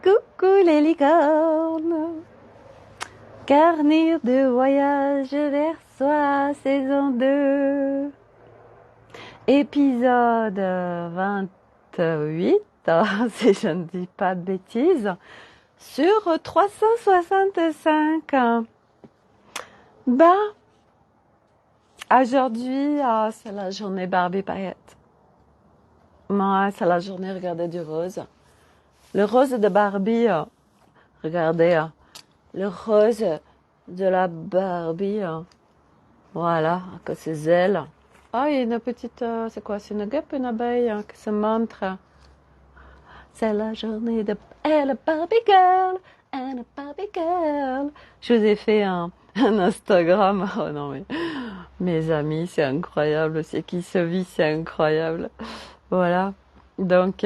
Coucou les licornes, carnure de voyage vers soi, saison 2, épisode 28, si je ne dis pas de bêtises, sur 365. Aujourd'hui, c'est la journée Barbie paillettes. Moi, c'est la journée regarder du rose. Le rose de Barbie, regardez, le rose de la Barbie, voilà, que ses ailes. Ah, il y a une petite, c'est quoi, c'est une guêpe, une abeille qui se montre. C'est la journée de elle Barbie girl, elle Barbie girl. Je vous ai fait un Instagram, oh non mais, mes amis, c'est incroyable, c'est qui se vit, c'est incroyable. Voilà, donc...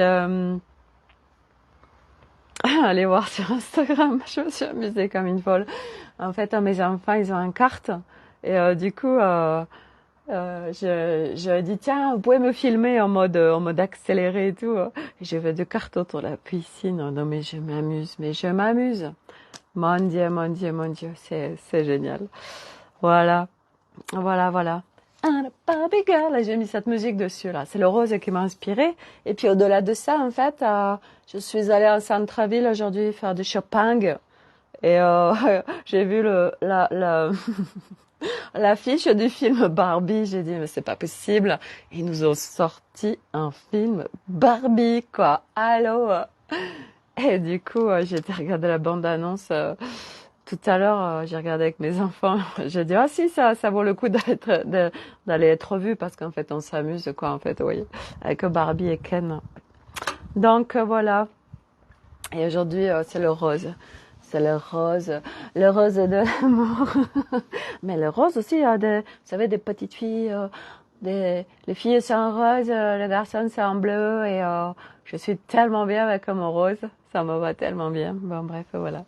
allez voir sur Instagram, je me suis amusée comme une folle. En fait, mes enfants, ils ont une carte. Et du coup, je dis, tiens, vous pouvez me filmer en mode accéléré et tout. Et je fais des cartes autour de la piscine. Non, mais je m'amuse. Mon Dieu, mon Dieu, mon Dieu, c'est génial. Voilà. Barbie girl, là, j'ai mis cette musique dessus, là. C'est le rose qui m'a inspirée. Et puis, au-delà de ça, en fait, je suis allée en centre-ville aujourd'hui faire du shopping. Et, j'ai vu l'affiche du film Barbie. J'ai dit, mais c'est pas possible. Ils nous ont sorti un film Barbie, quoi. Allô? Et du coup, j'ai été regarder la bande-annonce, tout à l'heure, j'ai regardé avec mes enfants. J'ai dit, ah si, ça vaut le coup d'aller être vu parce qu'en fait, on s'amuse, quoi, en fait, oui, avec Barbie et Ken. Donc, voilà. Et aujourd'hui, c'est le rose. C'est le rose de l'amour. Mais le rose aussi, vous savez, des petites filles, les filles sont en rose, les garçons sont en bleu, et je suis tellement bien avec mon rose. Ça me va tellement bien. Bon, bref, voilà.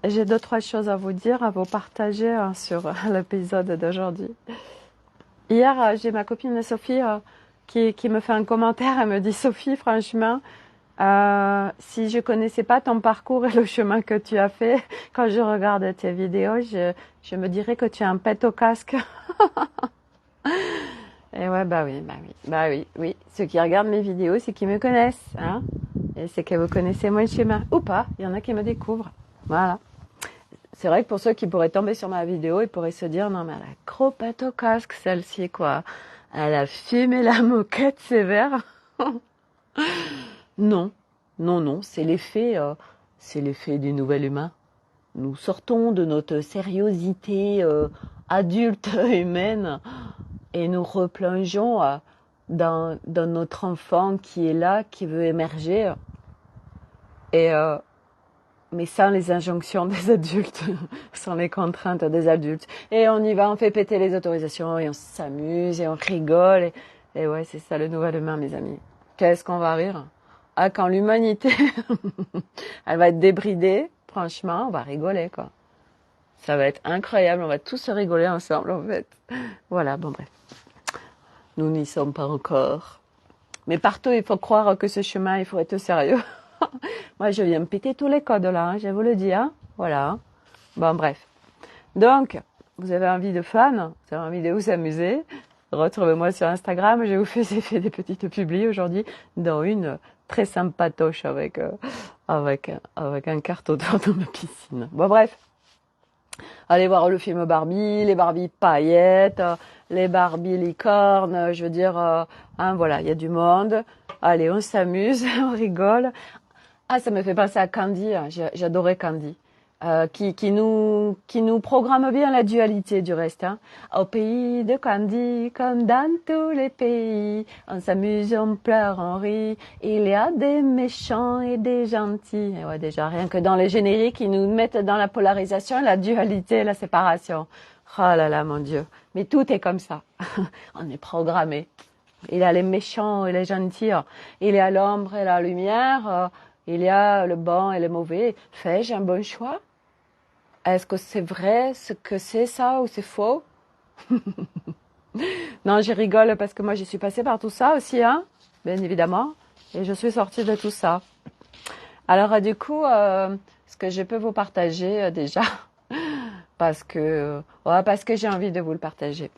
J'ai 2-3 choses à vous dire, à vous partager sur l'épisode d'aujourd'hui. Hier, j'ai ma copine Sophie qui me fait un commentaire. Elle me dit, Sophie, franchement, si je connaissais pas ton parcours et le chemin que tu as fait, quand je regarde tes vidéos, je me dirais que tu as un pet au casque. Et ouais, oui. Ceux qui regardent mes vidéos, c'est qu'ils me connaissent, hein. Et c'est que vous connaissez moi le chemin. Ou pas, il y en a qui me découvrent. Voilà. C'est vrai que pour ceux qui pourraient tomber sur ma vidéo, ils pourraient se dire, non mais elle a gros pet au casque, celle-ci, quoi. Elle a fumé la moquette sévère. Non, c'est l'effet du nouvel humain. Nous sortons de notre sériosité adulte humaine et nous replongeons dans notre enfant qui est là, qui veut émerger, et mais sans les injonctions des adultes, sans les contraintes des adultes. Et on y va, on fait péter les autorisations, et on s'amuse, et on rigole, et ouais, c'est ça le nouvel humain, mes amis. Qu'est-ce qu'on va rire? Ah, quand l'humanité, elle va être débridée, franchement, on va rigoler, quoi. Ça va être incroyable, on va tous rigoler ensemble, en fait. Voilà, bon, bref. Nous n'y sommes pas encore. Mais partout, il faut croire que ce chemin, il faut être sérieux. Moi, je viens me péter tous les codes, là, hein, je vous le dis, hein. Voilà. Bon, bref. Donc, vous avez envie de fun, vous avez envie de vous amuser, retrouvez-moi sur Instagram. Je vous fait des petites publis aujourd'hui, dont une très sympatoche avec un carton dans ma piscine. Bon, bref. Allez voir le film Barbie, les Barbie paillettes, les Barbie licornes, je veux dire, hein, voilà, il y a du monde. Allez, on s'amuse, on rigole. Ah, ça me fait penser à Candy, hein, j'adorais Candy, qui nous programme bien la dualité du reste. Hein. Au pays de Candy, comme dans tous les pays, on s'amuse, on pleure, on rit. Il y a des méchants et des gentils. Et ouais, déjà, rien que dans les génériques, ils nous mettent dans la polarisation, la dualité, la séparation. Oh là là, mon Dieu. Mais tout est comme ça. On est programmé. Il y a les méchants et les gentils. Il y a l'ombre et la lumière. Il y a le bon et le mauvais. Fais-je un bon choix? Est-ce que c'est vrai ce que c'est ça ou c'est faux? Non, je rigole parce que moi, je suis passée par tout ça aussi, hein, bien évidemment. Et je suis sortie de tout ça. Alors, du coup, ce que je peux vous partager déjà, parce que j'ai envie de vous le partager.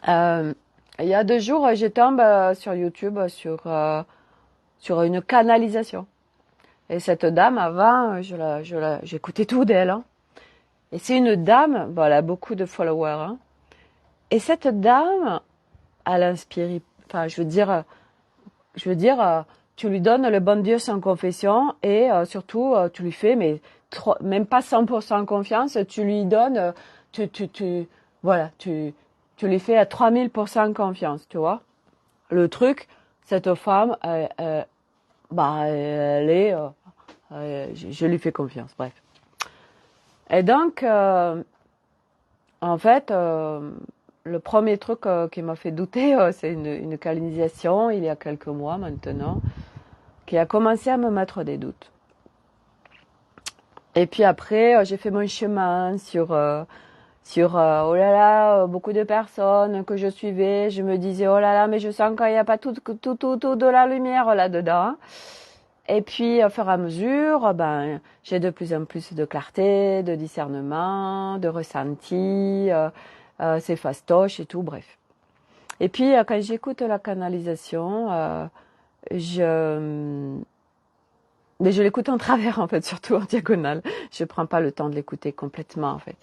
Il y a 2 jours, je tombe sur YouTube sur une canalisation. Et cette dame, avant, j'écoutais tout d'elle. Hein. Et c'est une dame, bon, elle a beaucoup de followers. Hein. Et cette dame, elle inspire. Enfin, je veux dire, tu lui donnes le bon Dieu sans confession et surtout, tu lui fais, mais même pas 100% confiance, tu lui donnes, voilà, tu lui fais à 3000% confiance, tu vois. Le truc, cette femme, bah, elle est, je lui fais confiance, bref. Et donc, en fait, le premier truc qui m'a fait douter, c'est une canalisation, il y a quelques mois maintenant, qui a commencé à me mettre des doutes. Et puis après, j'ai fait mon chemin sur oh là là, beaucoup de personnes que je suivais. Je me disais, oh là là, mais je sens qu'il n'y a pas tout de la lumière là-dedans. Et puis, au fur et à mesure, ben, j'ai de plus en plus de clarté, de discernement, de ressenti, c'est fastoche et tout, bref. Et puis, quand j'écoute la canalisation, mais je l'écoute en travers, en fait, surtout en diagonale. Je prends pas le temps de l'écouter complètement, en fait.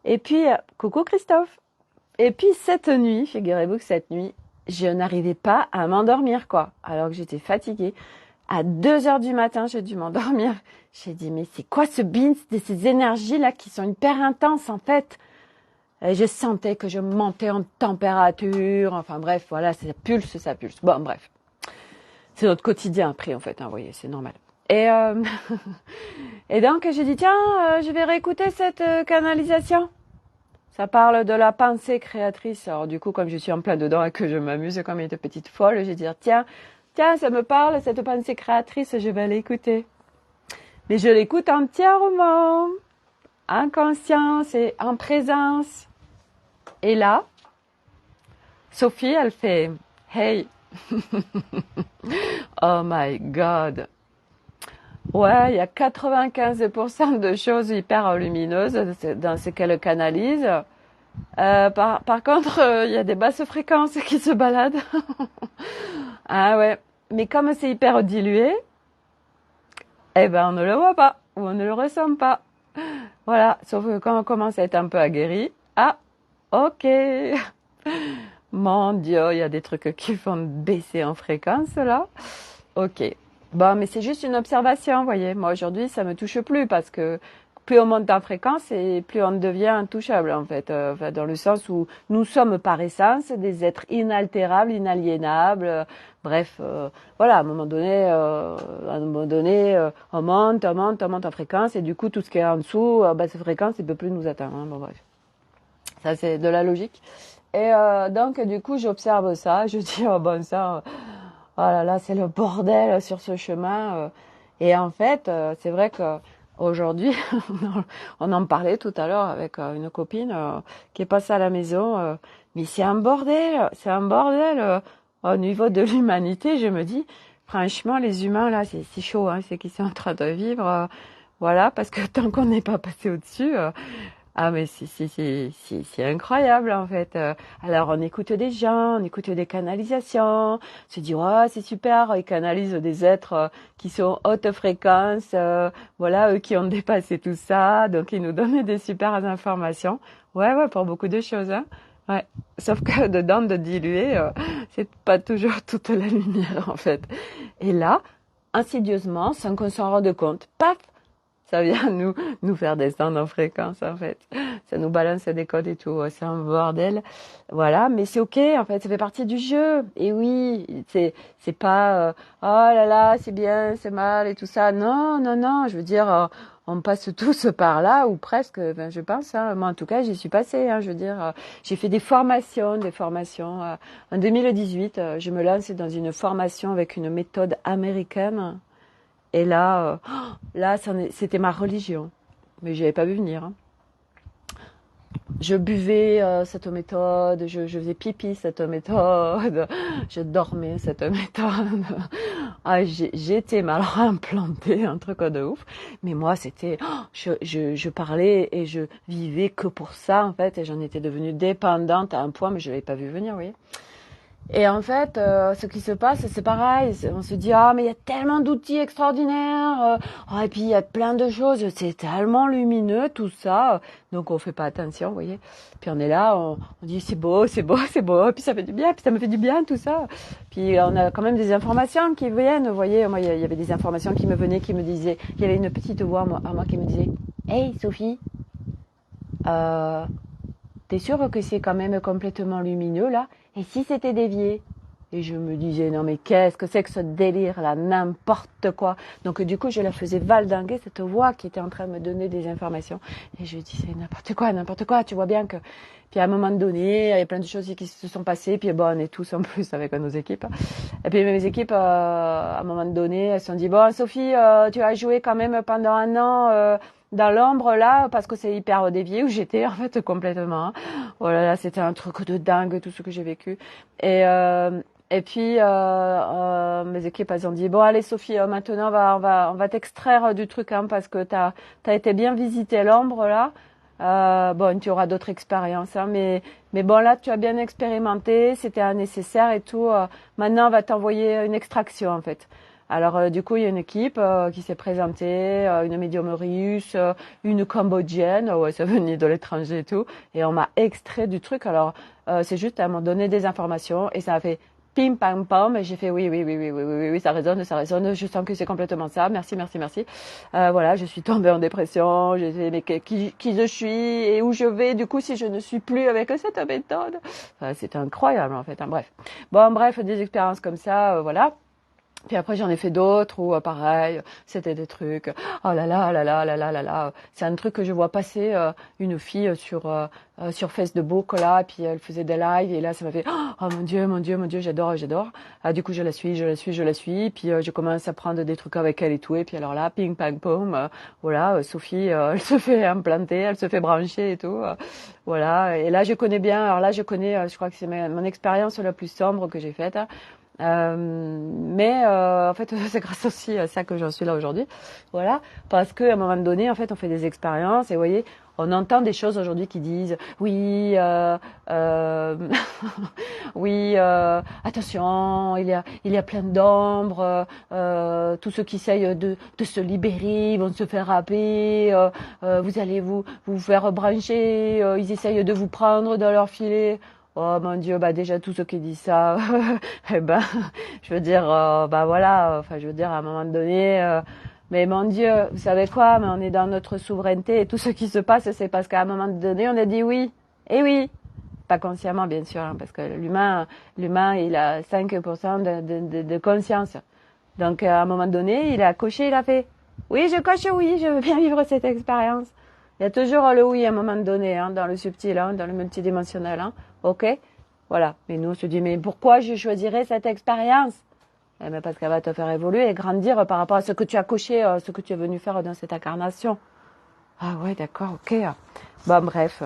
Et puis, coucou Christophe. Et puis, cette nuit, figurez-vous que cette nuit, je n'arrivais pas à m'endormir, quoi. Alors que j'étais fatiguée. À 2h du matin, j'ai dû m'endormir. J'ai dit, mais c'est quoi ce beans de ces énergies-là qui sont hyper intenses, en fait? Et je sentais que je montais en température. Enfin, bref, voilà, ça pulse, ça pulse. Bon, bref. C'est notre quotidien après, en fait, hein, vous voyez, c'est normal. Et, et donc, j'ai dit, tiens, je vais réécouter cette canalisation. Ça parle de la pensée créatrice. Alors, du coup, comme je suis en plein dedans et que je m'amuse comme une petite folle, j'ai dit, tiens, ça me parle, cette pensée créatrice, je vais l'écouter. Mais je l'écoute entièrement, en conscience et en présence. Et là, Sophie, elle fait, hey, oh my God. Ouais, il y a 95% de choses hyper lumineuses dans ce qu'elle canalise. Par contre, il y a des basses fréquences qui se baladent. Ah ouais, mais comme c'est hyper dilué, eh ben on ne le voit pas ou on ne le ressent pas. Voilà, sauf que quand on commence à être un peu aguerri, ah, ok. Mon Dieu, il y a des trucs qui font baisser en fréquence là. Ok. Bon, mais c'est juste une observation, vous voyez. Moi aujourd'hui, ça me touche plus parce que plus on monte en fréquence et plus on devient intouchable en fait. Enfin, dans le sens où nous sommes par essence des êtres inaltérables, inaliénables. Bref, voilà, à un moment donné, on monte en fréquence et du coup tout ce qui est en dessous, cette fréquence, il peut plus nous atteindre. Hein, bon bref, ça c'est de la logique. Et donc du coup j'observe ça, je dis oh bon ça, oh là là c'est le bordel sur ce chemin. Et en fait c'est vrai que aujourd'hui, on en parlait tout à l'heure avec une copine qui est passée à la maison, mais c'est un bordel au niveau de l'humanité. Je me dis, franchement, les humains là, c'est chaud, hein, c'est qu'ils sont en train de vivre, voilà, parce que tant qu'on n'est pas passé au-dessus, ah mais c'est incroyable en fait. Alors on écoute des gens, on écoute des canalisations, on se dit ouais c'est super, ils canalisent des êtres qui sont haute fréquence, voilà eux qui ont dépassé tout ça, donc ils nous donnent des super informations. Ouais pour beaucoup de choses hein. Ouais. Sauf que dedans de diluer, c'est pas toujours toute la lumière en fait. Et là, insidieusement, sans qu'on s'en rende compte, paf, ça vient nous faire descendre en fréquence, en fait. Ça nous balance des codes et tout. C'est un bordel. Voilà. Mais c'est ok, en fait. Ça fait partie du jeu. Et oui, c'est pas, oh là là, c'est bien, c'est mal et tout ça. Non, non, non. Je veux dire, on passe tous par là, ou presque, ben, je pense, hein. Moi, en tout cas, j'y suis passée, hein. Je veux dire, j'ai fait des formations. En 2018, je me lance dans une formation avec une méthode américaine. Et là, c'était ma religion. Mais je n'avais pas vu venir. Hein. je buvais cette méthode, je faisais pipi cette méthode, je dormais cette méthode. Ah, j'étais mal implantée, un truc de ouf. Mais moi, c'était, je parlais et je vivais que pour ça, en fait, et j'en étais devenue dépendante à un point, mais je l'avais pas vu venir, vous voyez. Et en fait, ce qui se passe, c'est pareil. On se dit, ah, mais il y a tellement d'outils extraordinaires. Et puis, il y a plein de choses. C'est tellement lumineux, tout ça. Donc, on fait pas attention, vous voyez. Puis, on est là, on dit, c'est beau, c'est beau, c'est beau. Puis, ça fait du bien. Puis, ça me fait du bien, tout ça. Puis, on a quand même des informations qui viennent, vous voyez. Moi, il y avait des informations qui me venaient, qui me disaient, il y avait une petite voix à moi qui me disait, hey, Sophie, t'es sûre que c'est quand même complètement lumineux, là? Et si c'était dévié? Et je me disais, non mais qu'est-ce que c'est que ce délire là, n'importe quoi. Donc du coup, je la faisais valdinguer, cette voix qui était en train de me donner des informations. Et je disais, n'importe quoi, tu vois bien que... Puis à un moment donné, il y a plein de choses qui se sont passées, puis bon, on est tous en plus avec nos équipes. Et puis mes équipes, à un moment donné, elles se sont dit, bon Sophie, tu as joué quand même pendant un an... dans l'ombre là, parce que c'est hyper dévié où j'étais en fait complètement. Oh là là, c'était un truc de dingue tout ce que j'ai vécu. Et puis mes équipes elles ont dit bon allez Sophie, maintenant on va t'extraire du truc hein, parce que t'as été bien visiter l'ombre là. Bon, tu auras d'autres expériences, hein, mais bon là tu as bien expérimenté, c'était nécessaire et tout. Maintenant on va t'envoyer une extraction en fait. Alors du coup il y a une équipe qui s'est présentée, une médium russe, une cambodgienne, ouais ça venait de l'étranger et tout, et on m'a extrait du truc. Alors c'est juste à m'en donner des informations et ça a fait pim pam pam et j'ai fait oui, ça résonne, je sens que c'est complètement ça, merci. Voilà, je suis tombée en dépression, j'ai fait mais qui je suis et où je vais du coup si je ne suis plus avec cette méthode. C'est incroyable en fait, hein, bref. Bon bref, des expériences comme ça, voilà. Puis après j'en ai fait d'autres où pareil, c'était des trucs. Oh là là là là là là là là. C'est un truc que je vois passer une fille sur Facebook là, et puis elle faisait des lives et là ça m'a fait oh mon dieu, j'adore. Du coup je la suis, puis je commence à prendre des trucs avec elle et tout et puis alors là ping pang pong, voilà, Sophie elle se fait implanter, elle se fait brancher et tout. Voilà, et là je connais bien. Alors là je connais, je crois que c'est mon expérience la plus sombre que j'ai faite. Hein. Mais en fait c'est grâce aussi à ça que j'en suis là aujourd'hui, voilà, parce que à un moment donné en fait on fait des expériences et vous voyez on entend des choses aujourd'hui qui disent oui oui attention il y a plein d'ombres, tous ceux qui essayent de se libérer vont se faire happer, vous allez vous faire brancher, ils essayent de vous prendre dans leur filet. Oh mon Dieu, bah déjà tous ceux qui disent ça, eh ben, je veux dire, bah voilà, enfin je veux dire à un moment donné, mais mon Dieu, vous savez quoi, mais on est dans notre souveraineté et tout ce qui se passe, c'est parce qu'à un moment donné on a dit oui, et oui, pas consciemment bien sûr, hein, parce que l'humain il a 5% de conscience, donc à un moment donné il a coché, il a fait, oui je coche oui, je veux bien vivre cette expérience. Il y a toujours le oui à un moment donné, hein, dans le subtil, hein, dans le multidimensionnel, hein. Ok, voilà. Mais nous, on se dit, mais pourquoi je choisirais cette expérience? Eh bien, parce qu'elle va te faire évoluer et grandir par rapport à ce que tu as coché, ce que tu es venu faire dans cette incarnation. Ah ouais, d'accord, ok. Bon, bref.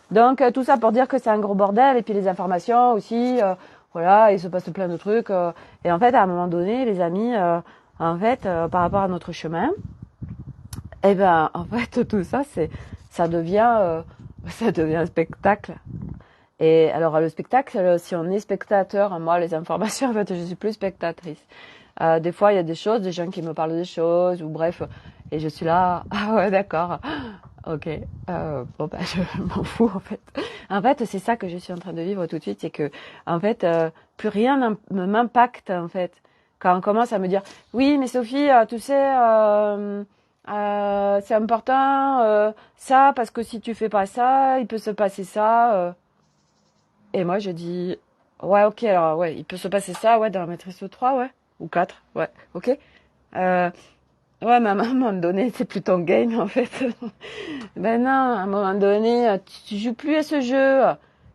Donc, tout ça pour dire que c'est un gros bordel. Et puis les informations aussi, voilà, il se passe plein de trucs. Et en fait, à un moment donné, les amis, en fait, par rapport à notre chemin, eh ben, en fait, tout ça, ça devient un spectacle. Et alors, le spectacle, si on est spectateur, moi, les informations, en fait, je suis plus spectatrice. Des fois, il y a des choses, des gens qui me parlent des choses, ou bref, et je suis là, ah ouais, d'accord, ok, bon, bah, je m'en fous, en fait. En fait, c'est ça que je suis en train de vivre tout de suite, c'est que, en fait, plus rien ne m'impacte, en fait. Quand on commence à me dire, oui, mais Sophie, tu sais, c'est important, ça, parce que si tu fais pas ça, il peut se passer ça. Et moi, je dis, ouais, ok, alors, ouais, il peut se passer ça, ouais, dans la maîtrise 3, ouais, ou 4, ouais, ok. Euh, ouais, mais à un moment donné, c'est plus ton game, en fait. Ben non, à un moment donné, tu joues plus à ce jeu.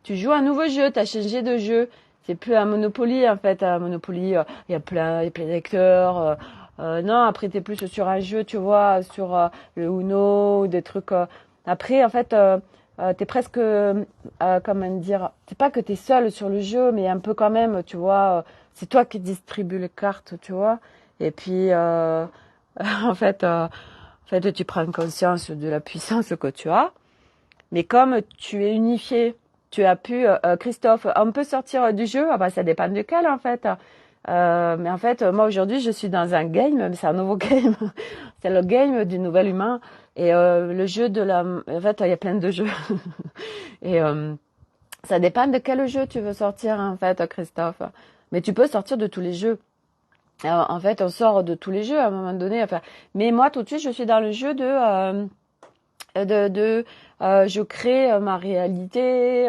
Tu joues à un nouveau jeu, t'as changé de jeu. C'est plus un Monopoly, en fait. Un Monopoly, il y a plein d'acteurs. Non, après, t'es plus sur un jeu, tu vois, sur le Uno, des trucs. Après, en fait, t'es presque, comment dire, c'est pas que t'es seul sur le jeu, mais un peu quand même, tu vois, c'est toi qui distribue les cartes, tu vois. Et puis, en fait, tu prends conscience de la puissance que tu as. Mais comme tu es unifié, tu as pu, Christophe, on peut sortir du jeu. Ah bah, ça dépend duquel, en fait. Mais en fait, moi aujourd'hui, je suis dans un game, mais c'est un nouveau game. C'est le game du nouvel humain. Et le jeu de la... En fait, il y a plein de jeux. Et ça dépend de quel jeu tu veux sortir, en fait, Christophe. Mais tu peux sortir de tous les jeux. Alors, en fait, on sort de tous les jeux à un moment donné. Enfin, mais moi, tout de suite, je suis dans le jeu je crée ma réalité,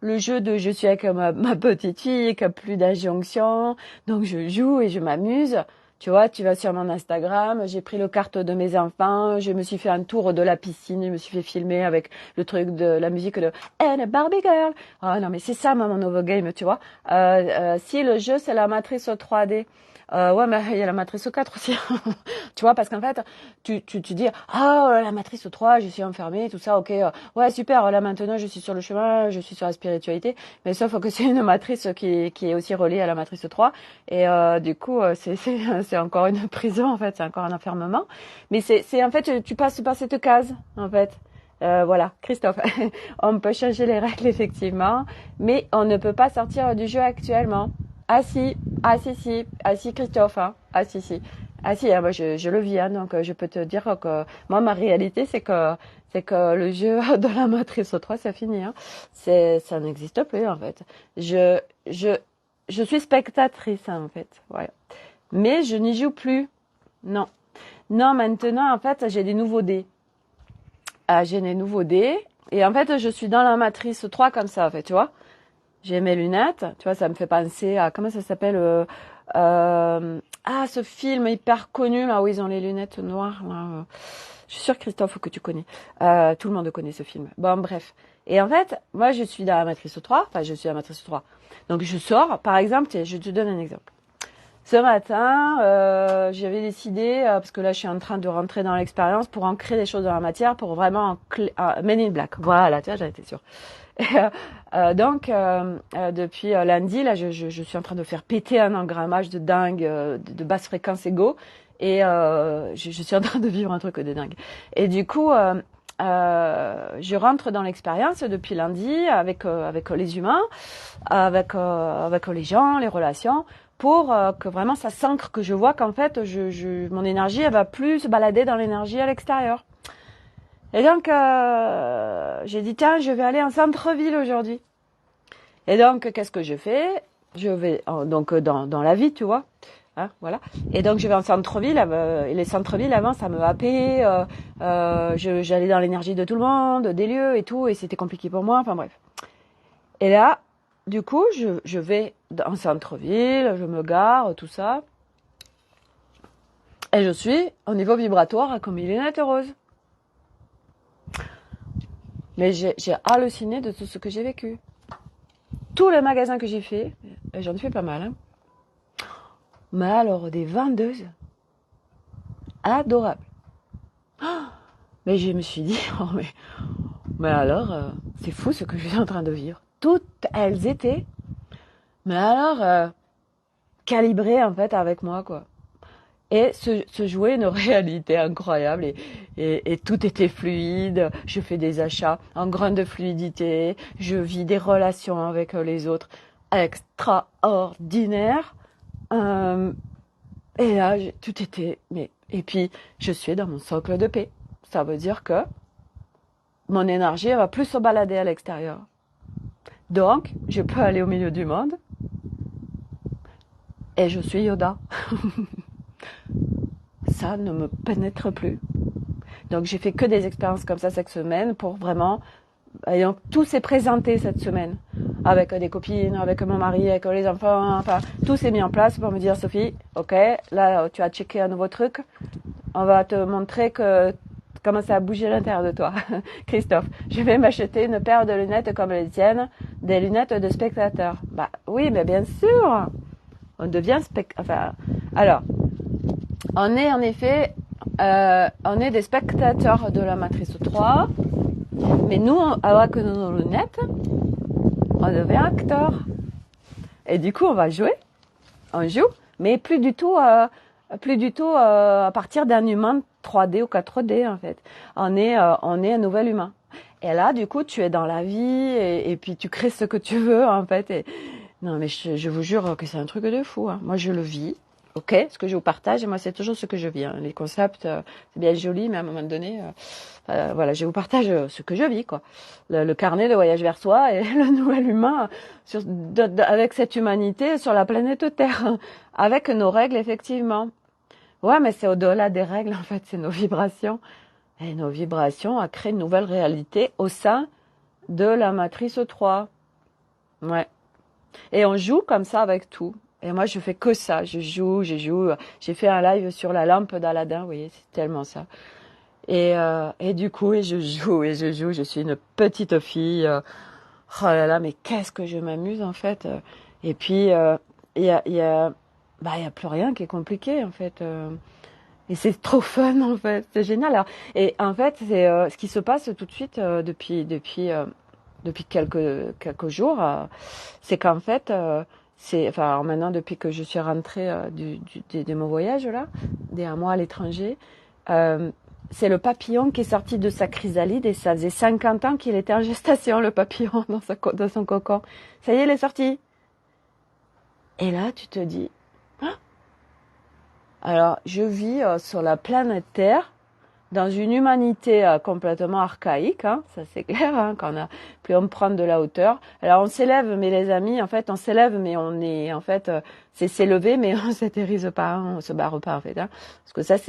le jeu de je suis avec ma petite fille qui a plus d'injonction, donc je joue et je m'amuse. Tu vois, tu vas sur mon Instagram, j'ai pris le carte de mes enfants, je me suis fait un tour de la piscine, je me suis fait filmer avec le truc de la musique de And a Barbie Girl. Ah non, mais c'est ça, mon nouveau game, tu vois. Si le jeu, c'est la matrice 3D, ouais, mais il y a la matrice 4 aussi. Tu vois, parce qu'en fait, tu dis, ah, la matrice 3, je suis enfermée, tout ça, ok, ouais, super, là maintenant, je suis sur le chemin, je suis sur la spiritualité, mais sauf que c'est une matrice qui est aussi reliée à la matrice 3, et du coup, c'est encore une prison, en fait, c'est encore un enfermement, mais en fait, tu passes par cette case, en fait. Voilà, Christophe, on peut changer les règles, effectivement, mais on ne peut pas sortir du jeu actuellement. Ah si, ah si Christophe, hein. Ah si. Ah si, moi je le vis, hein, donc je peux te dire que moi ma réalité c'est que le jeu de la matrice 3 c'est fini, hein. Ça n'existe plus en fait. Je je je suis spectatrice en fait, ouais. Mais je n'y joue plus. Non. Non, maintenant en fait, j'ai des nouveaux dés. Ah, j'ai des nouveaux dés et en fait, je suis dans la matrice 3 comme ça en fait, tu vois. J'ai mes lunettes, tu vois, ça me fait penser à, comment ça s'appelle, ce film hyper connu, là, où ils ont les lunettes noires, là. Je suis sûre, Christophe, que tu connais. Tout le monde connaît ce film. Bon, bref. Et en fait, moi, je suis dans la matrice 3, enfin, je suis dans la matrice 3. Donc, je sors, par exemple, tiens, je te donne un exemple. Ce matin, j'avais décidé, parce que là, je suis en train de rentrer dans l'expérience pour ancrer des choses dans la matière, pour vraiment Men in Black. Voilà, tu vois, j'en étais sûre. Donc, depuis lundi, là, je suis en train de faire péter un engrammage de dingue, de basse fréquence égaux, et je suis en train de vivre un truc de dingue. Et du coup, je rentre dans l'expérience depuis lundi avec les humains, avec les gens, les relations, pour que vraiment ça s'ancre, que je vois qu'en fait, mon énergie, elle va plus se balader dans l'énergie à l'extérieur. Et donc, j'ai dit, tiens, je vais aller en centre-ville aujourd'hui. Et donc, qu'est-ce que je fais? Je vais donc dans la vie, tu vois. Hein, voilà. Et donc, je vais en centre-ville. Et les centres-villes, avant, ça me happait. J'allais dans l'énergie de tout le monde, des lieux et tout. Et c'était compliqué pour moi. Enfin, bref. Et là, du coup, je vais en centre-ville, je me gare, tout ça. Et je suis au niveau vibratoire comme une lunette rose. Mais j'ai halluciné de tout ce que j'ai vécu. Tous les magasins que j'ai fait, et j'en ai fait pas mal, hein. Mais alors, des vendeuses adorables. Mais je me suis dit, oh mais alors, c'est fou ce que je suis en train de vivre. Toutes elles étaient, mais alors, calibrées en fait avec moi, quoi. Et se jouait une réalité incroyable et tout était fluide. Je fais des achats en grande fluidité. Je vis des relations avec les autres extraordinaires. Et là, tout était... Et puis, je suis dans mon socle de paix. Ça veut dire que mon énergie, elle va plus se balader à l'extérieur. Donc, je peux aller au milieu du monde. Et je suis Yoda. Ça ne me pénètre plus. Donc j'ai fait que des expériences comme ça cette semaine pour vraiment... Et donc tout s'est présenté cette semaine. Avec des copines, avec mon mari, avec les enfants. Enfin, tout s'est mis en place pour me dire, Sophie, ok, là tu as checké un nouveau truc. On va te montrer comment ça a bougé à l'intérieur de toi. Christophe, je vais m'acheter une paire de lunettes comme les tiennes, des lunettes de spectateur. Bah oui, mais bien sûr. On devient alors, on est en effet, on est des spectateurs de la matrice 3, Mais nous, avec nos lunettes, on devient acteur. Et du coup, on va jouer, on joue, mais plus du tout à partir d'un humain 3D ou 4D en fait. On est un nouvel humain. Et là, du coup, tu es dans la vie et puis tu crées ce que tu veux en fait. Et... Non, mais je vous jure que c'est un truc de fou. Hein. Moi, je le vis. Ok, ce que je vous partage, et moi, c'est toujours ce que je vis. Hein. Les concepts, c'est bien joli, mais à un moment donné, voilà, je vous partage ce que je vis, quoi. Le carnet de voyage vers soi et le nouvel humain avec cette humanité sur la planète Terre, avec nos règles, effectivement. Ouais, mais c'est au-delà des règles, en fait, c'est nos vibrations. Et nos vibrations a créé une nouvelle réalité au sein de la matrice 3. Ouais. Et on joue comme ça avec tout. Et moi, je fais que ça. Je joue. J'ai fait un live sur la lampe d'Aladin. Vous voyez, c'est tellement ça. Et du coup, je joue. Je suis une petite fille. Oh là là, mais qu'est-ce que je m'amuse, en fait. Et puis, il y a plus rien qui est compliqué, en fait. Et c'est trop fun, en fait. C'est génial. Alors, et en fait, c'est ce qui se passe tout de suite depuis quelques jours, c'est qu'en fait, enfin maintenant depuis que je suis rentrée de mon voyage là, d'un mois à l'étranger, c'est le papillon qui est sorti de sa chrysalide et ça faisait 50 ans qu'il était en gestation, le papillon dans son cocon. Ça y est, il est sorti. Et là, tu te dis, ah, alors je vis sur la planète Terre dans une humanité complètement archaïque, hein, ça c'est clair, hein, quand plus on prend de la hauteur. Alors on s'élève, mais les amis, en fait, on s'élève, mais on est, en fait, c'est s'élever, mais on s'atterrise pas, hein, on se barre pas, en fait, hein, parce que ça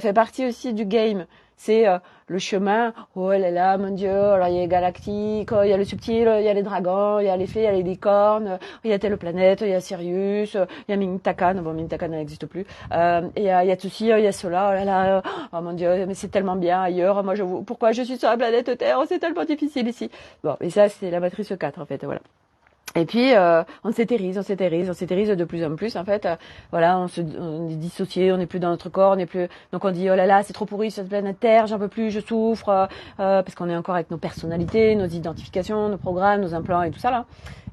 fait partie aussi du game. C'est le chemin. Oh là là, mon Dieu, alors il y a les galactiques, il y a le subtil, il y a les dragons, il y a les fées, il y a les licornes, il y a telle planète, il y a Sirius, il y a Mintakan. Bon, Mintakan n'existe plus. Il y a tout ci, il y a cela. Oh là là, oh mon Dieu, mais c'est tellement bien ailleurs. Moi, pourquoi je suis sur la planète Terre? C'est tellement difficile ici. Bon, et ça, c'est la matrice 4, en fait, voilà. Et puis on s'éthérise de plus en plus en fait. Voilà, on est dissocié, on n'est plus dans notre corps, on n'est plus. Donc on dit oh là là, c'est trop pourri sur cette planète Terre, j'en peux plus, je souffre, parce qu'on est encore avec nos personnalités, nos identifications, nos programmes, nos implants et tout ça là.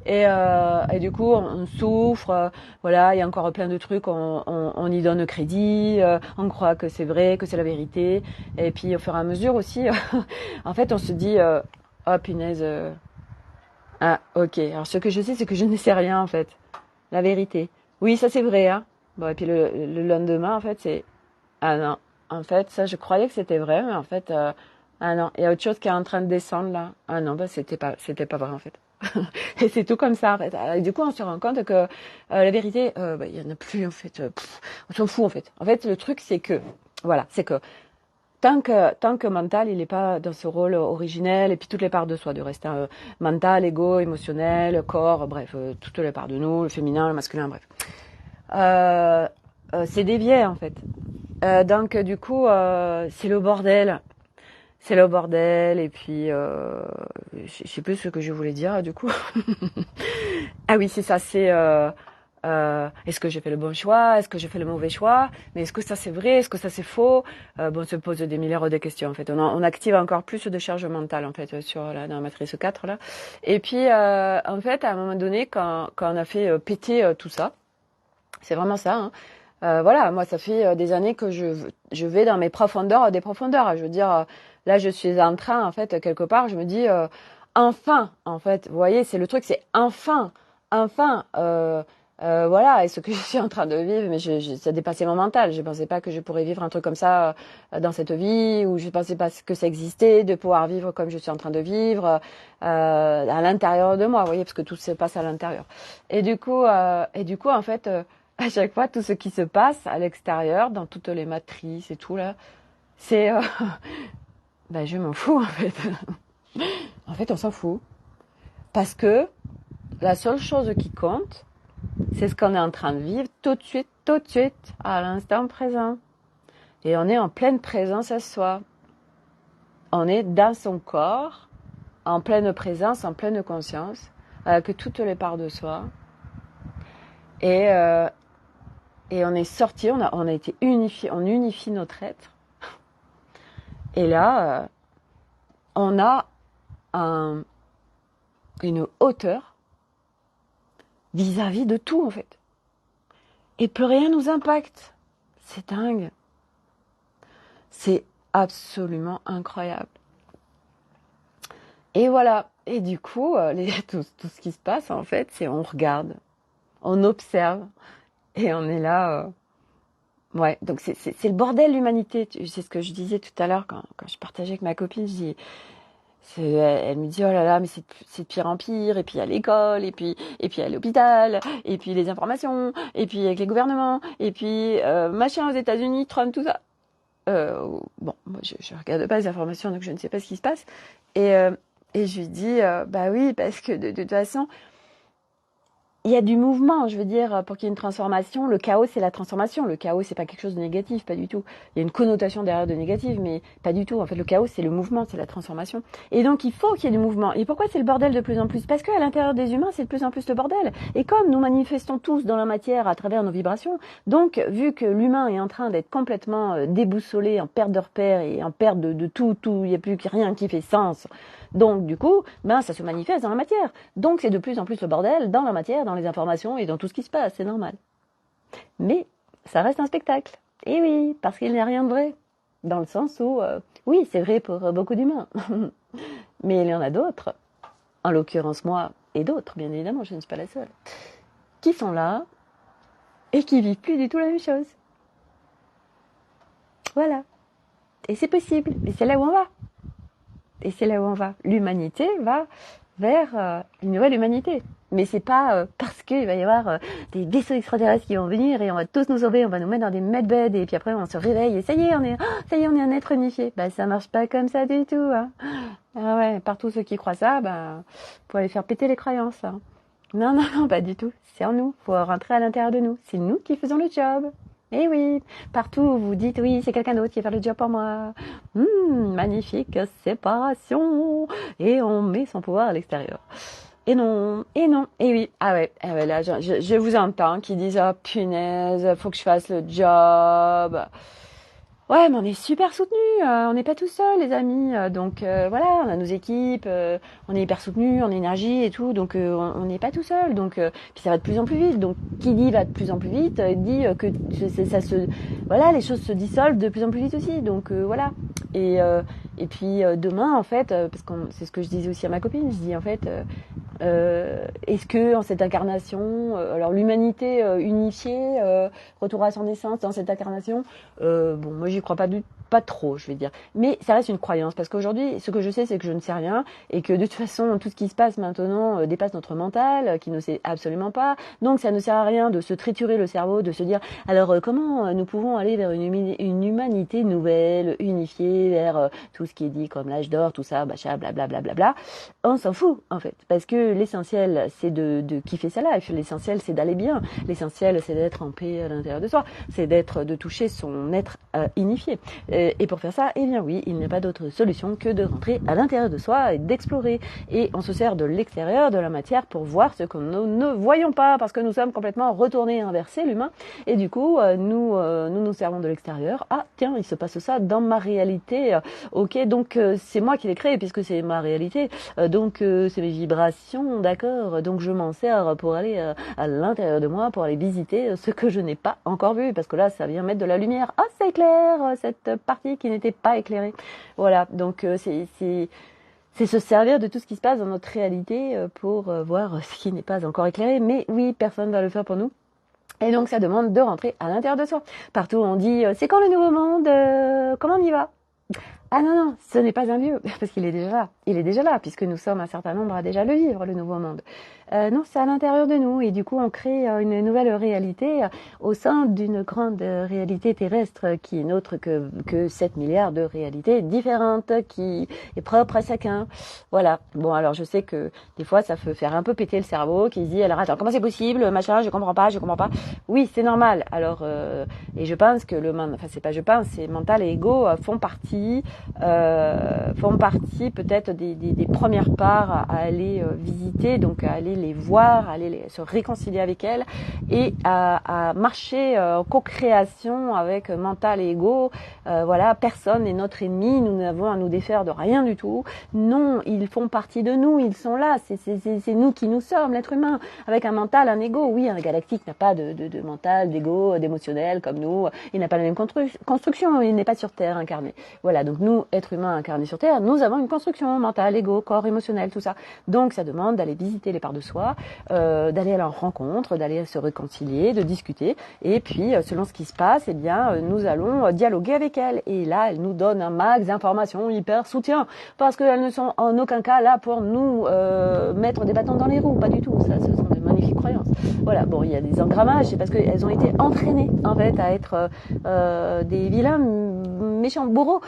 Et du coup on souffre, voilà, il y a encore plein de trucs, on y donne crédit, on croit que c'est vrai, que c'est la vérité. Et puis au fur et à mesure aussi, en fait on se dit oh punaise. Ah, ok. Alors, ce que je sais, c'est que je ne sais rien, en fait. La vérité. Oui, ça, c'est vrai, hein. Bon, et puis le lendemain, en fait, c'est... Ah non. En fait, ça, je croyais que c'était vrai, mais en fait... Ah non, il y a autre chose qui est en train de descendre, là. Ah non, bah, c'était pas vrai, en fait. Et c'est tout comme ça, en fait. Et du coup, on se rend compte que la vérité, bah, il y en a plus, en fait. On s'en fout, en fait. En fait, le truc, c'est que... Voilà, c'est que... Tant que mental, il n'est pas dans ce rôle originel, et puis toutes les parts de soi, du reste, hein, mental, ego, émotionnel, corps, bref, toutes les parts de nous, le féminin, le masculin, bref. C'est dévié, en fait. Donc, du coup, c'est le bordel. C'est le bordel, et puis, je sais plus ce que je voulais dire, du coup. Ah oui, c'est ça, c'est... est-ce que j'ai fait le bon choix? Est-ce que j'ai fait le mauvais choix? Mais est-ce que ça c'est vrai? Est-ce que ça c'est faux? Bon, on se pose des milliards de questions en fait. On active encore plus de charge mentale en fait dans la matrice 4 là. Et puis en fait à un moment donné quand on a fait péter tout ça, c'est vraiment ça. Hein, voilà, moi ça fait des années que je vais dans mes profondeurs des profondeurs. Je veux dire, là je suis en train en fait quelque part, je me dis enfin en fait, vous voyez, c'est le truc, c'est enfin. Voilà, et ce que je suis en train de vivre, mais ça dépassait mon mental. Je pensais pas que je pourrais vivre un truc comme ça dans cette vie, ou je pensais pas que ça existait, de pouvoir vivre comme je suis en train de vivre à l'intérieur de moi, vous voyez, parce que tout se passe à l'intérieur. Et du coup, en fait, à chaque fois, tout ce qui se passe à l'extérieur, dans toutes les matrices et tout là, c'est, ben je m'en fous en fait. En fait, on s'en fout, parce que la seule chose qui compte, c'est ce qu'on est en train de vivre tout de suite, à l'instant présent. Et on est en pleine présence à soi. On est dans son corps, en pleine présence, en pleine conscience, avec toutes les parts de soi. Et on est sorti, on a été unifié, on unifie notre être. Et là, on a une hauteur vis-à-vis de tout, en fait. Et plus rien nous impacte. C'est dingue. C'est absolument incroyable. Et voilà. Et du coup, tout ce qui se passe, en fait, c'est on regarde, on observe, et on est là. Ouais, donc c'est le bordel, l'humanité. C'est ce que je disais tout à l'heure quand je partageais avec ma copine. Je dis, elle me dit, oh là là, mais c'est de pire en pire. Et puis il y a l'école, et puis il y a l'hôpital, et puis les informations, et puis avec les gouvernements, et puis machin aux États-Unis, Trump, tout ça. Bon, moi je regarde pas les informations, donc je ne sais pas ce qui se passe. Et je lui dis, bah oui, parce que de toute façon, il y a du mouvement, je veux dire, pour qu'il y ait une transformation. Le chaos, c'est la transformation. Le chaos, c'est pas quelque chose de négatif, pas du tout. Il y a une connotation derrière de négative, mais pas du tout. En fait, le chaos, c'est le mouvement, c'est la transformation. Et donc, il faut qu'il y ait du mouvement. Et pourquoi c'est le bordel de plus en plus? Parce qu'à l'intérieur des humains, c'est de plus en plus le bordel. Et comme nous manifestons tous dans la matière à travers nos vibrations, donc, vu que l'humain est en train d'être complètement déboussolé, en perte de repères et en perte de tout, il n'y a plus rien qui fait sens. Donc, du coup, ça se manifeste dans la matière. Donc, c'est de plus en plus le bordel dans la matière, dans les informations et dans tout ce qui se passe. C'est normal. Mais ça reste un spectacle. Et oui, parce qu'il n'y a rien de vrai. Dans le sens où, oui, c'est vrai pour beaucoup d'humains. Mais il y en a d'autres, en l'occurrence moi et d'autres, bien évidemment, je ne suis pas la seule, qui sont là et qui vivent plus du tout la même chose. Voilà. Et c'est possible. Et c'est là où on va. Et c'est là où on va. L'humanité va vers une nouvelle humanité. Mais c'est pas parce qu'il va y avoir des vaisseaux extraterrestres qui vont venir et on va tous nous sauver, on va nous mettre dans des medbeds et puis après on se réveille et ça y est, on est un être unifié. Ça marche pas comme ça du tout. Hein. Ah ouais, partout ceux qui croient ça, faut aller faire péter les croyances. Hein. Non, pas du tout. C'est en nous. Faut rentrer à l'intérieur de nous. C'est nous qui faisons le job. Eh oui, partout où vous dites oui, c'est quelqu'un d'autre qui va faire le job pour moi. Magnifique séparation. Et on met son pouvoir à l'extérieur. Et non, et oui. Ah ouais là, je vous entends qui disent oh punaise, faut que je fasse le job. Ouais, mais on est super soutenus, on n'est pas tout seuls les amis, donc voilà, on a nos équipes, on est hyper soutenus, on a énergie et tout, donc on n'est pas tout seul, donc puis ça va de plus en plus vite, donc qui dit va de plus en plus vite, dit que voilà, les choses se dissolvent de plus en plus vite aussi, donc voilà, et puis demain en fait, parce que c'est ce que je disais aussi à ma copine, je dis en fait, est-ce que en cette incarnation, alors l'humanité unifiée, retour à son essence dans cette incarnation, bon moi j'y crois pas trop, je vais dire, mais ça reste une croyance parce qu'aujourd'hui ce que je sais c'est que je ne sais rien et que de toute façon tout ce qui se passe maintenant dépasse notre mental qui ne sait absolument pas, donc ça ne sert à rien de se triturer le cerveau, de se dire alors comment nous pouvons aller vers une humanité nouvelle, unifiée, vers tout ce qui est dit comme l'âge d'or, tout ça, blablabla. On s'en fout en fait parce que l'essentiel c'est de kiffer sa life, l'essentiel c'est d'aller bien, l'essentiel c'est d'être en paix à l'intérieur de soi, c'est de toucher son être unifié. Et pour faire ça, eh bien oui, il n'y a pas d'autre solution que de rentrer à l'intérieur de soi et d'explorer. Et on se sert de l'extérieur, de la matière, pour voir ce que nous ne voyons pas, parce que nous sommes complètement retournés et inversés, l'humain. Et du coup, nous servons de l'extérieur. Ah, tiens, il se passe ça dans ma réalité. Ok, donc c'est moi qui l'ai créé, puisque c'est ma réalité. Donc c'est mes vibrations, d'accord. Donc je m'en sers pour aller à l'intérieur de moi, pour aller visiter ce que je n'ai pas encore vu, parce que là, ça vient mettre de la lumière. Ah, c'est clair, cette partie qui n'était pas éclairée. Voilà, donc c'est se servir de tout ce qui se passe dans notre réalité pour voir ce qui n'est pas encore éclairé. Mais oui, personne ne va le faire pour nous. Et donc ça demande de rentrer à l'intérieur de soi. Partout on dit c'est quand le nouveau monde, comment on y va? Ah non, ce n'est pas un lieu, parce qu'il est déjà là. Il est déjà là, puisque nous sommes un certain nombre à déjà le vivre, le nouveau monde. Non, c'est à l'intérieur de nous, et du coup on crée une nouvelle réalité au sein d'une grande réalité terrestre qui n'est autre que 7 milliards de réalités différentes, qui est propre à chacun. Voilà. Bon, alors je sais que des fois ça peut faire un peu péter le cerveau, qui se dit, alors attends, comment c'est possible, machin, je comprends pas. Oui, c'est normal. Alors, et je pense que c'est pas je pense, c'est mental et ego font partie font partie peut-être des premières parts à aller visiter, donc à aller les voir, à aller se réconcilier avec elles et à marcher en co-création avec mental et ego. Voilà, personne n'est notre ennemi, nous n'avons à nous défaire de rien du tout. Non, ils font partie de nous, ils sont là, c'est nous qui nous sommes, l'être humain, avec un mental, un ego. Oui, un galactique n'a pas de mental, d'ego, d'émotionnel comme nous, il n'a pas la même construction, il n'est pas sur Terre incarné. Voilà, donc nous, êtres humains incarnés sur Terre, nous avons une construction mentale, ego, corps, émotionnel, tout ça. Donc ça demande d'aller visiter les parts de soi, d'aller à leur rencontre, d'aller se réconcilier, de discuter, et puis selon ce qui se passe, eh bien, nous allons dialoguer avec elles. Et là, elles nous donnent un max d'informations, hyper soutien, parce qu'elles ne sont en aucun cas là pour nous mettre des bâtons dans les roues, pas du tout. Ça, ce sont des magnifiques croyances. Voilà, bon, il y a des engrammages, c'est parce qu'elles ont été entraînées en fait à être des vilains méchants bourreaux,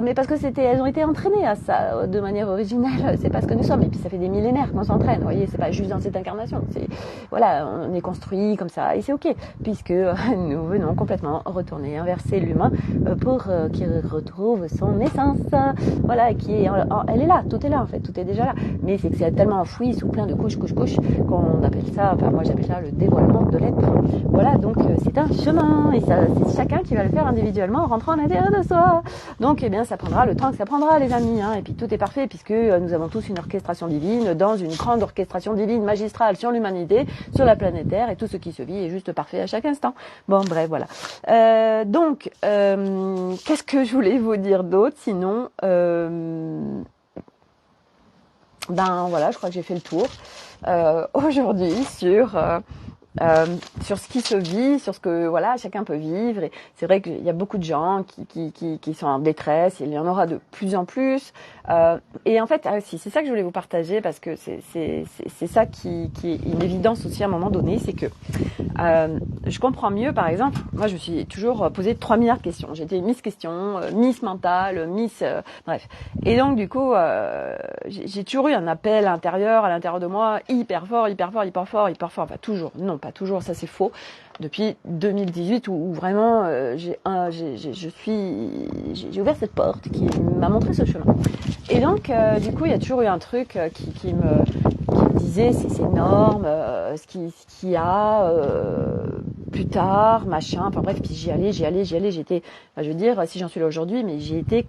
mais parce que elles ont été entraînées à ça de manière originale. C'est pas ce que nous sommes. Et puis ça fait des millénaires qu'on s'entraîne. Vous voyez, c'est pas juste dans cette incarnation. C'est voilà, on est construit comme ça et c'est ok, puisque nous venons complètement retourner, inverser l'humain pour qu'il retrouve son essence. Voilà, elle est là, tout est là en fait, tout est déjà là. Mais c'est que c'est tellement enfoui sous plein de couches qu'on appelle ça, enfin moi j'appelle ça le dévoilement de l'être. Voilà, donc c'est un chemin et ça, c'est chacun qui va le faire individuellement en rentrant à l'intérieur de soi. Donc eh bien ça prendra le temps que ça prendra les amis, hein. Et puis tout est parfait puisque nous avons tous une orchestration divine dans une grande orchestration divine magistrale sur l'humanité, sur la planète Terre, et tout ce qui se vit est juste parfait à chaque instant. Bon bref voilà. Donc qu'est-ce que je voulais vous dire d'autre sinon ben voilà, je crois que j'ai fait le tour aujourd'hui sur ce qui se vit, sur ce que voilà chacun peut vivre. Et c'est vrai qu'il y a beaucoup de gens qui sont en détresse. Il y en aura de plus en plus. Et en fait, si c'est ça que je voulais vous partager parce que c'est ça qui est une évidence aussi à un moment donné, c'est que je comprends mieux. Par exemple, moi je me suis toujours posé 3 milliards de questions. J'étais Miss Question, Miss Mentale, Miss bref. Et donc du coup, j'ai toujours eu un appel intérieur à l'intérieur de moi hyper fort. Enfin toujours, non pas toujours, ça c'est faux. Depuis 2018 où vraiment j'ai ouvert cette porte qui m'a montré ce chemin. Et donc du coup il y a toujours eu un truc qui me disait c'est énorme, ce qu'il y a plus tard, machin, enfin bref, puis j'y allais, j'étais, enfin, je veux dire, si j'en suis là aujourd'hui, mais j'y étais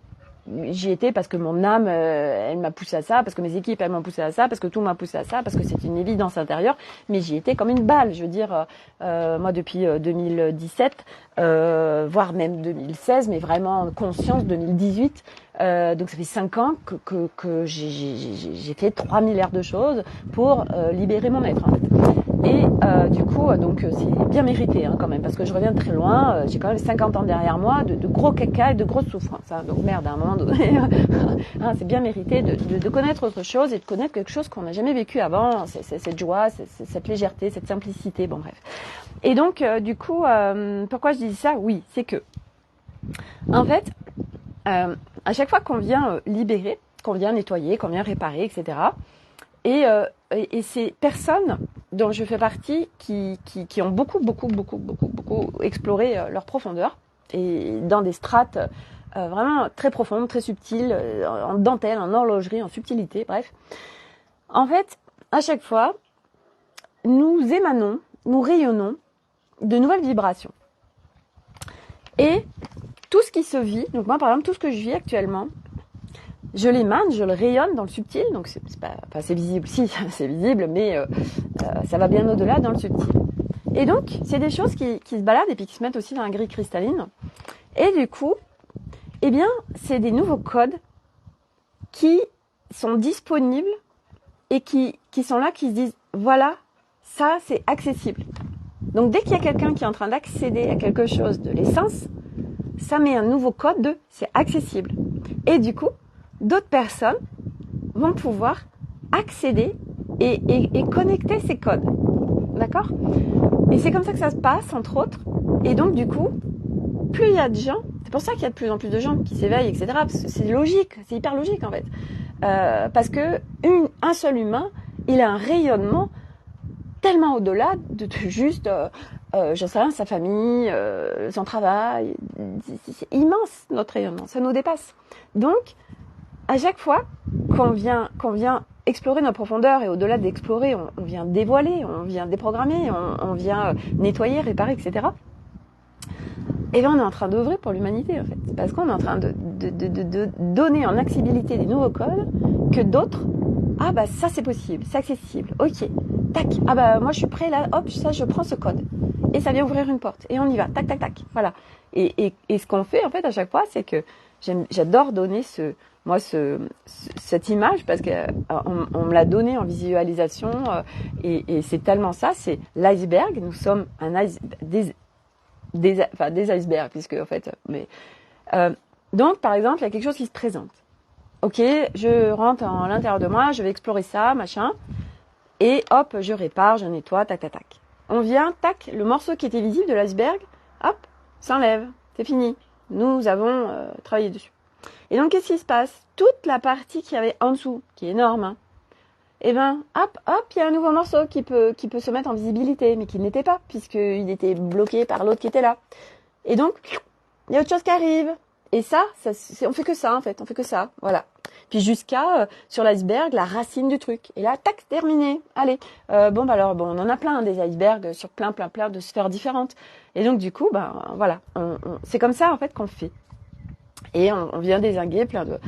parce que mon âme, elle m'a poussé à ça, parce que mes équipes, elles m'ont poussé à ça, parce que tout m'a poussé à ça, parce que c'est une évidence intérieure, mais j'y étais comme une balle. Je veux dire, moi depuis 2017, voire même 2016, mais vraiment en conscience 2018. Donc ça fait 5 ans que j'ai fait 3 milliards de choses pour libérer mon être en fait. Et du coup, donc c'est bien mérité hein, quand même, parce que je reviens de très loin, j'ai quand même 50 ans derrière moi, de gros caca et de grosses souffrances. Hein, donc merde, à un moment donné, hein, c'est bien mérité de connaître autre chose et de connaître quelque chose qu'on n'a jamais vécu avant, cette joie, cette légèreté, cette simplicité, bon bref. Et donc, du coup, pourquoi je dis ça? Oui, c'est que, en fait, à chaque fois qu'on vient libérer, qu'on vient nettoyer, qu'on vient réparer, etc., et ces personnes dont je fais partie qui ont beaucoup exploré leur profondeur et dans des strates vraiment très profondes, très subtiles, en dentelle, en horlogerie, en subtilité, bref. En fait, à chaque fois, nous émanons, nous rayonnons de nouvelles vibrations. Et tout ce qui se vit, donc moi par exemple, tout ce que je vis actuellement, je l'émane, je le rayonne dans le subtil, donc c'est pas, enfin c'est visible, si c'est visible, mais ça va bien au-delà dans le subtil. Et donc c'est des choses qui se baladent et puis qui se mettent aussi dans la grille cristalline. Et du coup, eh bien c'est des nouveaux codes qui sont disponibles et qui sont là, qui se disent voilà, ça c'est accessible. Donc dès qu'il y a quelqu'un qui est en train d'accéder à quelque chose de l'essence, ça met un nouveau code de c'est accessible. Et du coup, d'autres personnes vont pouvoir accéder et connecter ces codes. D'accord ? Et c'est comme ça que ça se passe, entre autres. Et donc, du coup, plus il y a de gens, c'est pour ça qu'il y a de plus en plus de gens qui s'éveillent, etc. Parce que c'est logique, c'est hyper logique en fait. Parce que un seul humain, il a un rayonnement tellement au-delà de juste j'en sais rien, sa famille, son travail. C'est immense notre rayonnement, ça nous dépasse. Donc, à chaque fois qu'on vient explorer nos profondeurs, et au-delà d'explorer, on vient dévoiler, on vient déprogrammer, on vient nettoyer, réparer, etc. Et bien on est en train d'œuvrer pour l'humanité en fait, parce qu'on est en train de donner en accessibilité des nouveaux codes que d'autres, ah bah ça c'est possible, c'est accessible, ok, tac, ah bah moi je suis prêt là, hop, ça je prends ce code, et ça vient ouvrir une porte, et on y va, tac, tac, tac, voilà. Et ce qu'on fait en fait à chaque fois, c'est que j'adore donner cette image, parce qu'on me l'a donné en visualisation, et c'est tellement ça, c'est l'iceberg, nous sommes des icebergs, puisque en fait, donc par exemple, il y a quelque chose qui se présente. Ok, je rentre à l'intérieur de moi, je vais explorer ça, machin, et hop, je répare, je nettoie, tac, tac, tac. On vient, tac, le morceau qui était visible de l'iceberg, hop, s'enlève, c'est fini. Nous avons travaillé dessus. Et donc, qu'est-ce qui se passe? Toute la partie qu'il y avait en dessous, qui est énorme, hein, et ben, hop, il y a un nouveau morceau qui peut se mettre en visibilité, mais qui n'était pas, puisqu'il était bloqué par l'autre qui était là. Et donc, il y a autre chose qui arrive. Et ça on fait que ça, en fait, on fait que ça, voilà. Puis jusqu'à, sur l'iceberg, la racine du truc. Et là, tac, terminé. Allez. On en a plein, des icebergs, sur plein de sphères différentes. Et donc, du coup, voilà. C'est comme ça, en fait, qu'on le fait. Et on vient dézinguer plein de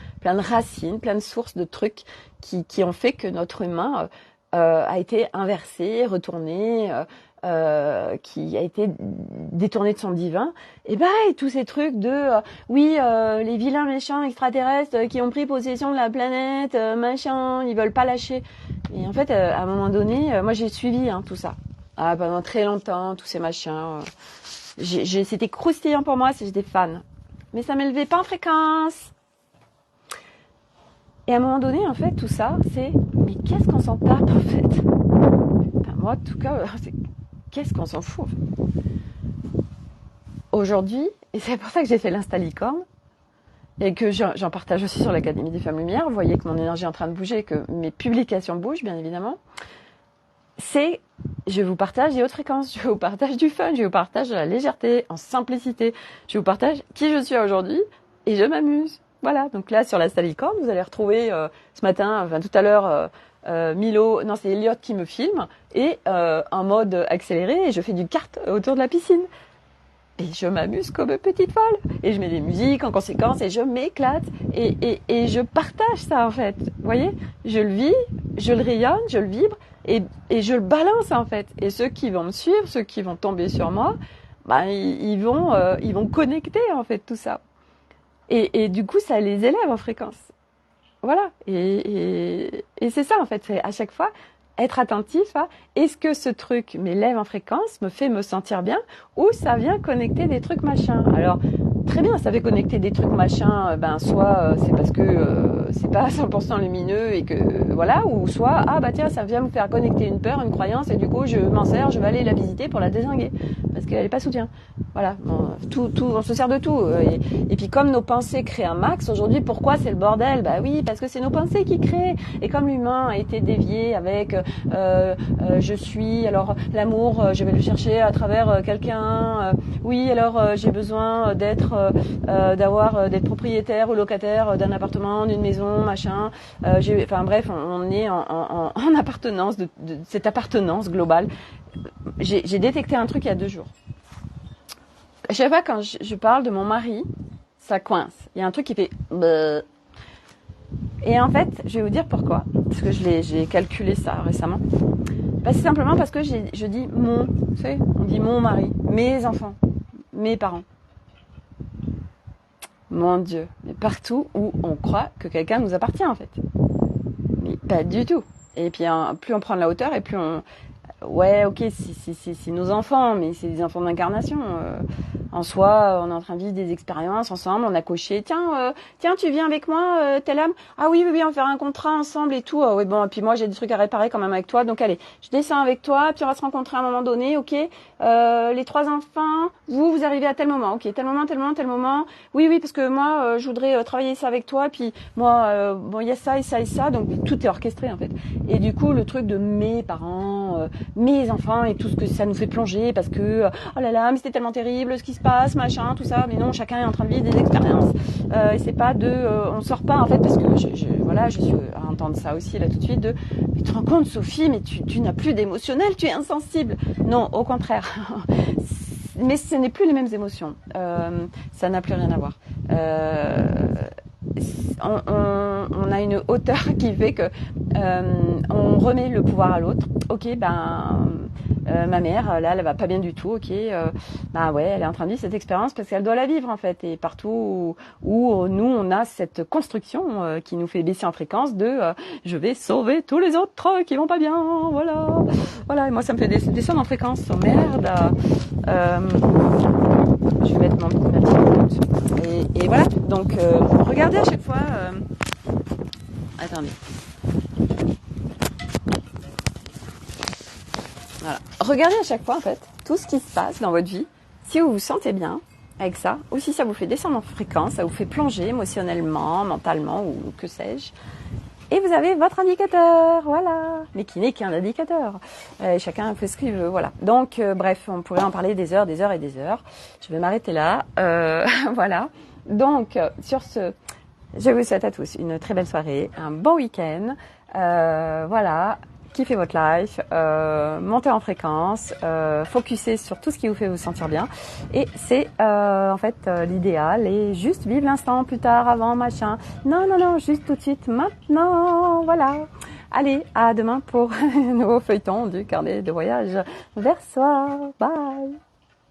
racines, plein de sources de trucs qui ont fait que notre humain a été inversé, retourné, qui a été détourné de son divin. Et tous ces trucs de les vilains méchants extraterrestres qui ont pris possession de la planète, machin, ils veulent pas lâcher. Et en fait, à un moment donné, moi j'ai suivi tout ça. Pendant très longtemps, tous ces machins. C'était croustillant pour moi si j'étais fan. Mais ça m'élevait pas en fréquence. Et à un moment donné, en fait, tout ça, c'est mais qu'est-ce qu'on s'en tape, en fait? Moi, en tout cas, c'est qu'est-ce qu'on s'en fout, en fait? Aujourd'hui, et c'est pour ça que j'ai fait l'Insta Licorne, et que j'en partage aussi sur l'Académie des Femmes Lumière, vous voyez que mon énergie est en train de bouger, que mes publications bougent, bien évidemment, c'est, je vous partage des hautes fréquences, je vous partage du fun, je vous partage de la légèreté, en simplicité, je vous partage qui je suis aujourd'hui, et je m'amuse. Voilà, donc là sur la Licorne, vous allez retrouver ce matin, tout à l'heure, Milo, non c'est Elliot qui me filme, et en mode accéléré, et je fais du kart autour de la piscine. Et je m'amuse comme une petite folle. Et je mets des musiques en conséquence, et je m'éclate, et je partage ça en fait. Vous voyez, je le vis, je le rayonne, je le vibre, et je le balance en fait. Et ceux qui vont me suivre, ceux qui vont tomber sur moi, ils vont connecter en fait tout ça. Et du coup, ça les élève en fréquence. Voilà. Et c'est ça, en fait. C'est à chaque fois être attentif à est-ce que ce truc m'élève en fréquence, me fait me sentir bien, ou ça vient connecter des trucs machins. Alors, très bien, ça fait connecter des trucs machins, soit c'est parce que c'est pas 100% lumineux et que voilà, ou soit tiens, ça vient me faire connecter une peur, une croyance, et du coup je m'en sers, je vais aller la visiter pour la dézinguer parce qu'elle est pas soutien. Voilà, tout, on se sert de tout. Et puis comme nos pensées créent un max aujourd'hui, pourquoi c'est le bordel? Oui, parce que c'est nos pensées qui créent. Et comme l'humain a été dévié avec je suis, alors l'amour, je vais le chercher à travers quelqu'un. Oui, alors j'ai besoin d'être propriétaire ou locataire d'un appartement, d'une maison, machin. Bref, on est en appartenance de cette appartenance globale. J'ai détecté un truc il y a 2 jours. Je sais pas, quand je parle de mon mari, ça coince. Il y a un truc qui fait bleh. Et en fait, je vais vous dire pourquoi. Parce que j'ai calculé ça récemment. C'est simplement parce que je dis mon, vous savez, on dit mon mari, mes enfants, mes parents. Mon Dieu, mais partout où on croit que quelqu'un nous appartient en fait. Mais pas du tout. Et puis plus on prend de la hauteur et plus on... Ouais, ok, c'est nos enfants, mais c'est des enfants d'incarnation. En soi, on est en train de vivre des expériences ensemble, on a coché, tiens, tu viens avec moi, telle âme. Ah oui, on va faire un contrat ensemble et tout. Oui, bon, et puis moi j'ai des trucs à réparer quand même avec toi, donc allez, je descends avec toi, puis on va se rencontrer à un moment donné, ok. Les 3 enfants, vous arrivez à tel moment, ok, tel moment, tel moment, tel moment. Oui, parce que moi, je voudrais travailler ça avec toi, puis moi, bon, il y a ça et ça et ça, donc tout est orchestré en fait. Et du coup, le truc de mes parents, mes enfants et tout ce que ça nous fait plonger, parce que oh là là, mais c'était tellement terrible ce qui se passe, machin, tout ça. Mais non, chacun est en train de vivre des expériences. Et c'est pas on sort pas en fait, parce que voilà, je suis à entendre ça aussi là tout de suite mais tu te rends compte, Sophie, mais tu n'as plus d'émotionnel, tu es insensible. Non, au contraire. Mais ce n'est plus les mêmes émotions. Ça n'a plus rien à voir. On a une hauteur qui fait que on remet le pouvoir à l'autre. Ok, ma mère, là, elle va pas bien du tout. Ok, ouais, elle est en train de vivre cette expérience parce qu'elle doit la vivre en fait. Et partout où nous, on a cette construction qui nous fait baisser en fréquence de je vais sauver tous les autres qui vont pas bien. Voilà. Et moi, ça me fait descendre en fréquence. Oh merde. Je vais mettre ma petite note. Et voilà. Donc, regardez à chaque fois. Attendez. Voilà. Regardez à chaque fois, en fait, tout ce qui se passe dans votre vie. Si vous vous sentez bien avec ça, ou si ça vous fait descendre en fréquence, ça vous fait plonger émotionnellement, mentalement, ou que sais-je. Et vous avez votre indicateur, voilà. Mais qui n'est qu'un indicateur. Chacun fait ce qu'il veut, voilà. Donc, bref, on pourrait en parler des heures et des heures. Je vais m'arrêter là. Voilà. Donc, sur ce, je vous souhaite à tous une très belle soirée, un bon week-end. Voilà. Kiffez votre life, montez en fréquence, focussez sur tout ce qui vous fait vous sentir bien. Et c'est en fait l'idéal. Et juste vivre l'instant, plus tard, avant, machin. Non, juste tout de suite, maintenant. Voilà. Allez, à demain pour un nouveau feuilleton du carnet de voyage vers soi. Bye.